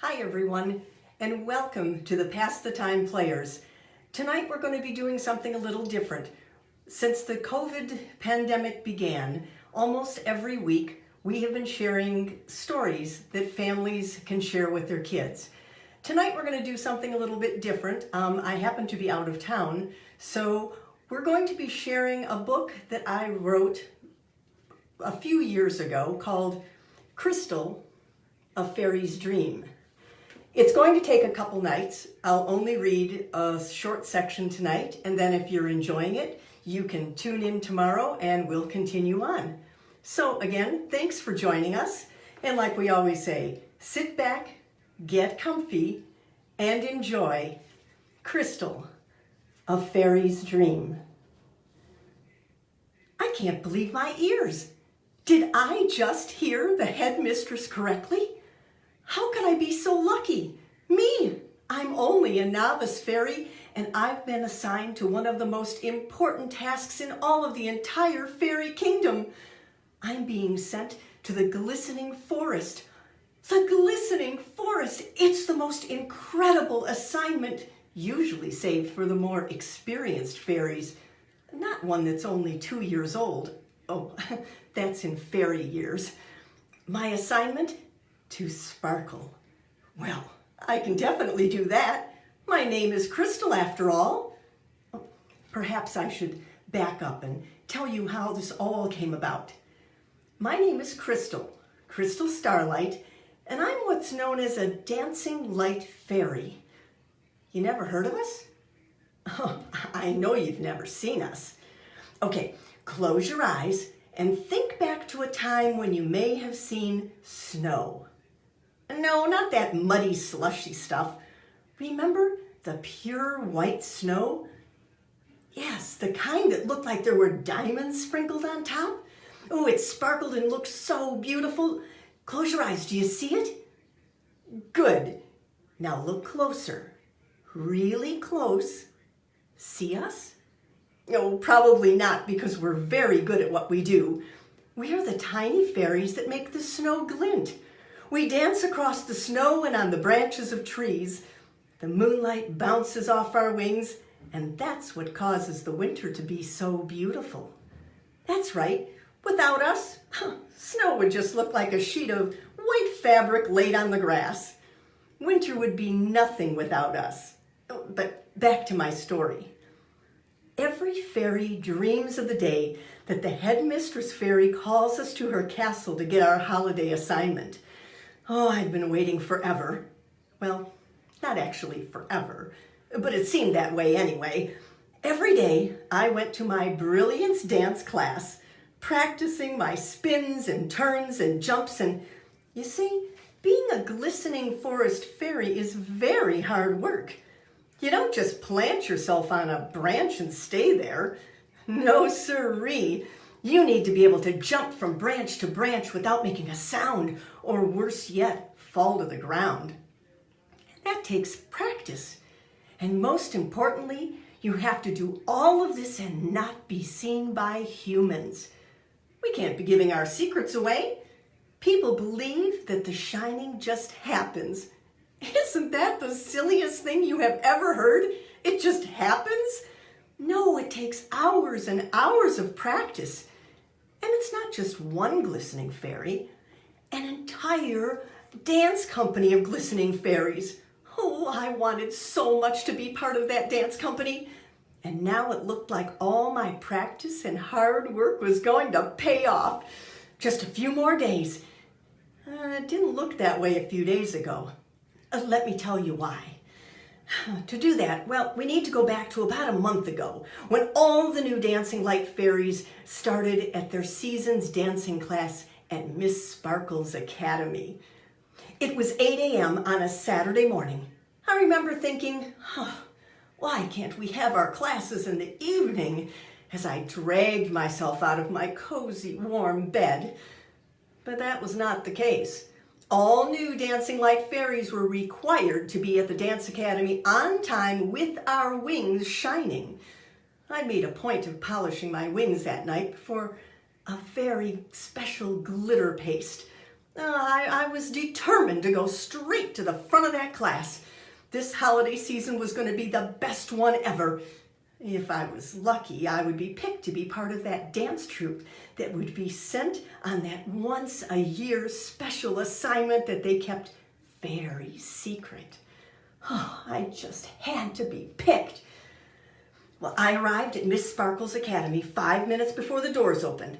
Hi everyone, and welcome to the Pass the Time Players. Tonight we're going to be doing something a little different. Since the COVID pandemic began, almost every week we have been sharing stories that families can share with their kids. Tonight we're going to do something a little bit different. I happen to be out of town, so we're going to be sharing a book that I wrote a few years ago called Crystal, A Fairy's Dream. It's going to take a couple nights. I'll only read a short section tonight, and then if you're enjoying it, you can tune in tomorrow and we'll continue on. So again, thanks for joining us. And like we always say, sit back, get comfy, and enjoy Crystal, A Fairy's Dream. I can't believe my ears. Did I just hear the headmistress correctly? How could I be so lucky? Me! I'm only a novice fairy, and I've been assigned to one of the most important tasks in all of the entire fairy kingdom. I'm being sent to the glistening forest. The glistening forest! It's the most incredible assignment, usually saved for the more experienced fairies. Not one that's only 2 years old. Oh, that's in fairy years. My assignment? To sparkle. Well, I can definitely do that. My name is Crystal after all. Perhaps I should back up and tell you how this all came about. My name is Crystal Starlight, and I'm what's known as a dancing light fairy. You never heard of us? Oh, I know you've never seen us. Okay, close your eyes and think back to a time when you may have seen snow. No, not that muddy, slushy stuff. Remember the pure white snow? Yes, the kind that looked like there were diamonds sprinkled on top. Oh, it sparkled and looked so beautiful. Close your eyes. Do you see it? Good. Now look closer. Really close. See us? No, probably not, because we're very good at what we do. We're the tiny fairies that make the snow glint. We dance across the snow and on the branches of trees. The moonlight bounces off our wings, and that's what causes the winter to be so beautiful. That's right. Without us, snow would just look like a sheet of white fabric laid on the grass. Winter would be nothing without us. But back to my story. Every fairy dreams of the day that the headmistress fairy calls us to her castle to get our holiday assignment. Oh, I'd been waiting forever. Well, not actually forever, but it seemed that way anyway. Every day I went to my brilliance dance class, practicing my spins and turns and jumps, and you see, being a glistening forest fairy is very hard work. You don't just plant yourself on a branch and stay there. No siree. You need to be able to jump from branch to branch without making a sound, or worse yet, fall to the ground. That takes practice. And most importantly, you have to do all of this and not be seen by humans. We can't be giving our secrets away. People believe that the shining just happens. Isn't that the silliest thing you have ever heard? It just happens? No, it takes hours and hours of practice. And it's not just one glistening fairy, an entire dance company of glistening fairies. Oh, I wanted so much to be part of that dance company. And now it looked like all my practice and hard work was going to pay off. Just a few more days. It didn't look that way a few days ago. Let me tell you why. To do that, well, we need to go back to about a month ago when all the new Dancing Light Fairies started at their season's dancing class at Miss Sparkle's Academy. It was 8 a.m. on a Saturday morning. I remember thinking, why can't we have our classes in the evening, as I dragged myself out of my cozy, warm bed. But that was not the case. All new Dancing Light Fairies were required to be at the Dance Academy on time with our wings shining. I made a point of polishing my wings that night for a very special glitter paste. I was determined to go straight right to the front of that class. This holiday season was going to be the best one ever. If I was lucky, I would be picked to be part of that dance troupe that would be sent on that once-a-year special assignment that they kept very secret. Oh, I just had to be picked. Well, I arrived at Miss Sparkle's Academy 5 minutes before the doors opened.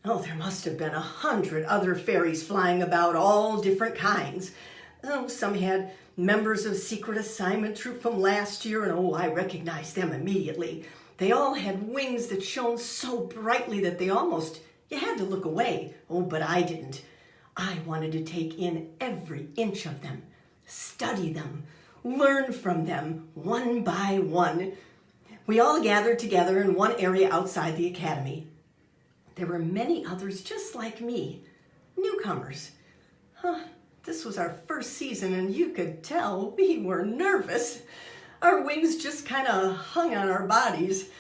Oh, there must have been 100 other fairies flying about, all different kinds. Oh, some had members of secret assignment troop from last year, and I recognized them immediately. They all had wings that shone so brightly that you had to look away. Oh, but I didn't. I wanted to take in every inch of them, study them, learn from them one by one. We all gathered together in one area outside the academy. There were many others just like me, newcomers. This was our first season, and you could tell we were nervous. Our wings just kind of hung on our bodies.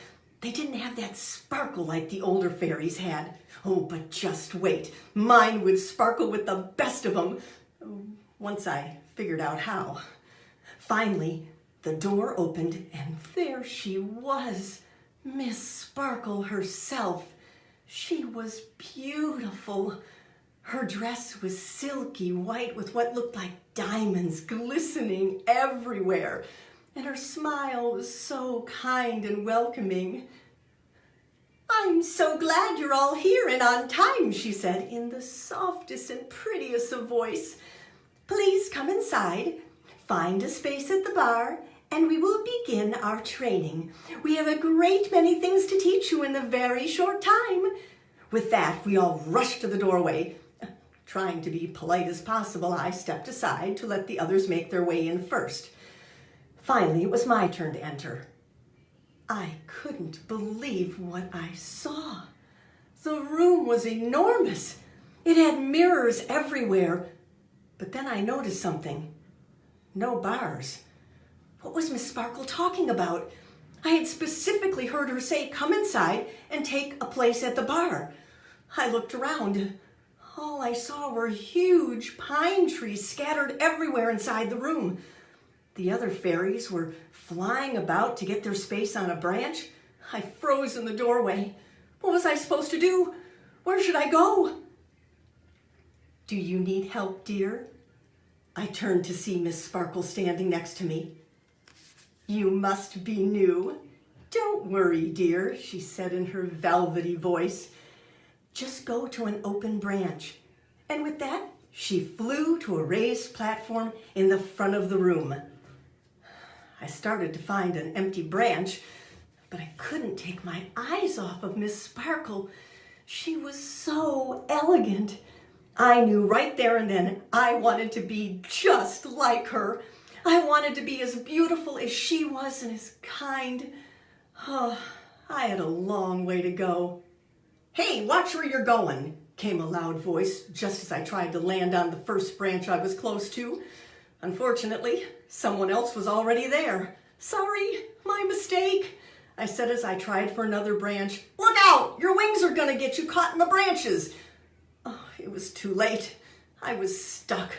They didn't have that sparkle like the older fairies had. Oh, but just wait. Mine would sparkle with the best of them, once I figured out how. Finally, the door opened, and there she was, Miss Sparkle herself. She was beautiful. Her dress was silky white with what looked like diamonds glistening everywhere, and her smile was so kind and welcoming. "I'm so glad you're all here and on time," she said in the softest and prettiest of voice. "Please come inside, find a space at the bar, and we will begin our training. We have a great many things to teach you in a very short time." With that, we all rushed to the doorway. Trying to be polite as possible, I stepped aside to let the others make their way in first. Finally, it was my turn to enter. I couldn't believe what I saw. The room was enormous. It had mirrors everywhere. But then I noticed something. No bars. What was Miss Sparkle talking about? I had specifically heard her say, "Come inside and take a place at the bar." I looked around. All I saw were huge pine trees scattered everywhere inside the room. The other fairies were flying about to get their space on a branch. I froze in the doorway. What was I supposed to do? Where should I go? "Do you need help, dear?" I turned to see Miss Sparkle standing next to me. "You must be new. Don't worry, dear," she said in her velvety voice. "Just go to an open branch." And with that, she flew to a raised platform in the front of the room. I started to find an empty branch, but I couldn't take my eyes off of Miss Sparkle. She was so elegant. I knew right there and then I wanted to be just like her. I wanted to be as beautiful as she was and as kind. Oh, I had a long way to go. "Hey, watch where you're going," came a loud voice just as I tried to land on the first branch I was close to. Unfortunately, someone else was already there. "Sorry, my mistake," I said as I tried for another branch. "Look out! Your wings are gonna get you caught in the branches." Oh, it was too late. I was stuck.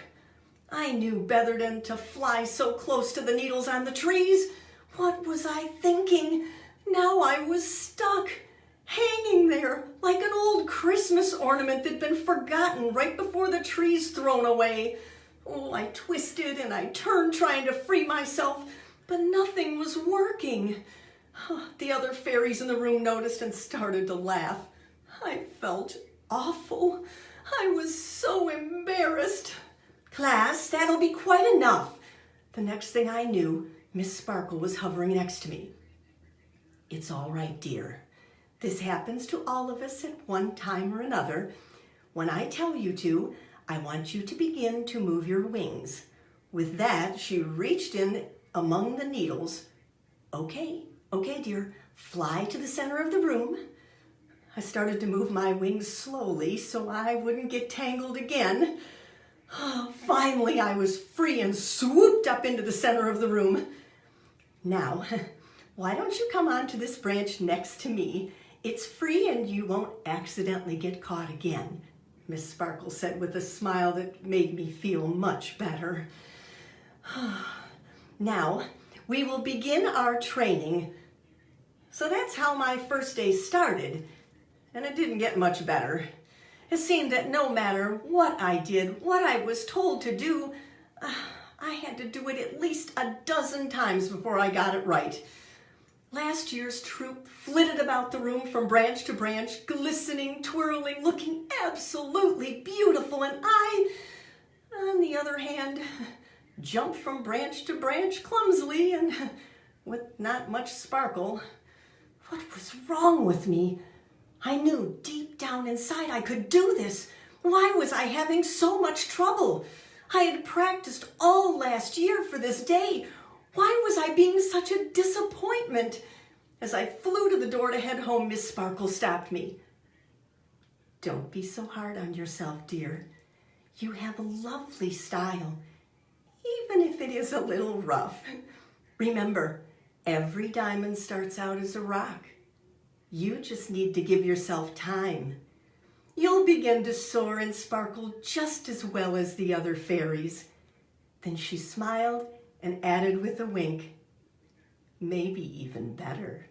I knew better than to fly so close to the needles on the trees. What was I thinking? Now I was stuck, hanging there like an old Christmas ornament that'd been forgotten right before the tree's thrown away. Oh, I twisted and I turned trying to free myself, but nothing was working. The other fairies in the room noticed and started to laugh. I felt awful. I was so embarrassed. "Class, that'll be quite enough." The next thing I knew, Miss Sparkle was hovering next to me. "It's all right, dear. This happens to all of us at one time or another. When I tell you to, I want you to begin to move your wings." With that, she reached in among the needles. Okay, dear, fly to the center of the room." I started to move my wings slowly so I wouldn't get tangled again. Finally, I was free and swooped up into the center of the room. "Now, why don't you come onto this branch next to me? It's free and you won't accidentally get caught again," Miss Sparkle said with a smile that made me feel much better. Now, we will begin our training. So that's how my first day started, and it didn't get much better. It seemed that no matter what I did, what I was told to do, I had to do it at least a dozen times before I got it right. Last year's troop flitted about the room from branch to branch, glistening, twirling, looking absolutely beautiful, and I, on the other hand, jumped from branch to branch clumsily and with not much sparkle. What was wrong with me? I knew deep down inside I could do this. Why was I having so much trouble? I had practiced all last year for this day. Why was I being such a disappointment? As I flew to the door to head home, Miss Sparkle stopped me. Don't be so hard on yourself, dear. You have a lovely style, even if it is a little rough. Remember, every diamond starts out as a rock. You just need to give yourself time. You'll begin to soar and sparkle just as well as the other fairies. Then she smiled and added with a wink, maybe even better.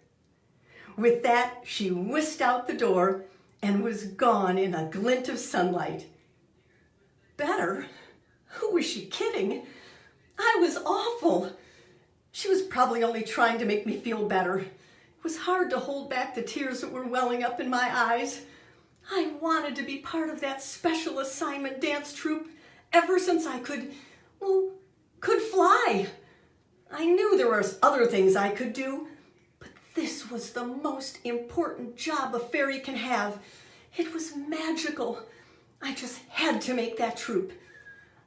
With that, she whisked out the door and was gone in a glint of sunlight. Better? Who was she kidding? I was awful. She was probably only trying to make me feel better. It was hard to hold back the tears that were welling up in my eyes. I wanted to be part of that special assignment dance troupe ever since I could fly. I knew there were other things I could do, but this was the most important job a fairy can have. It was magical. I just had to make that troupe.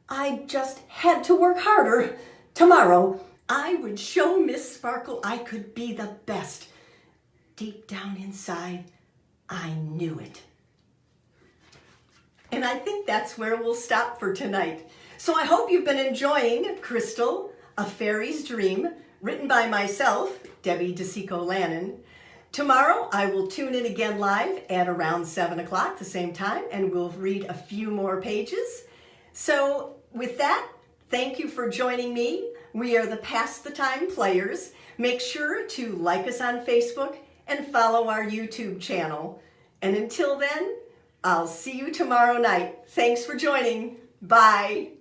I just had to work harder. Tomorrow, I would show Miss Sparkle I could be the best. Deep down inside, I knew it. And I think that's where we'll stop for tonight. So I hope you've been enjoying Crystal, A Fairy's Dream, written by myself, Debbie DeCeco Lannen. Tomorrow, I will tune in again live at around 7 o'clock, the same time, and we'll read a few more pages. So with that, thank you for joining me. We are the Pass the Time Players. Make sure to like us on Facebook and follow our YouTube channel. And until then, I'll see you tomorrow night. Thanks for joining. Bye.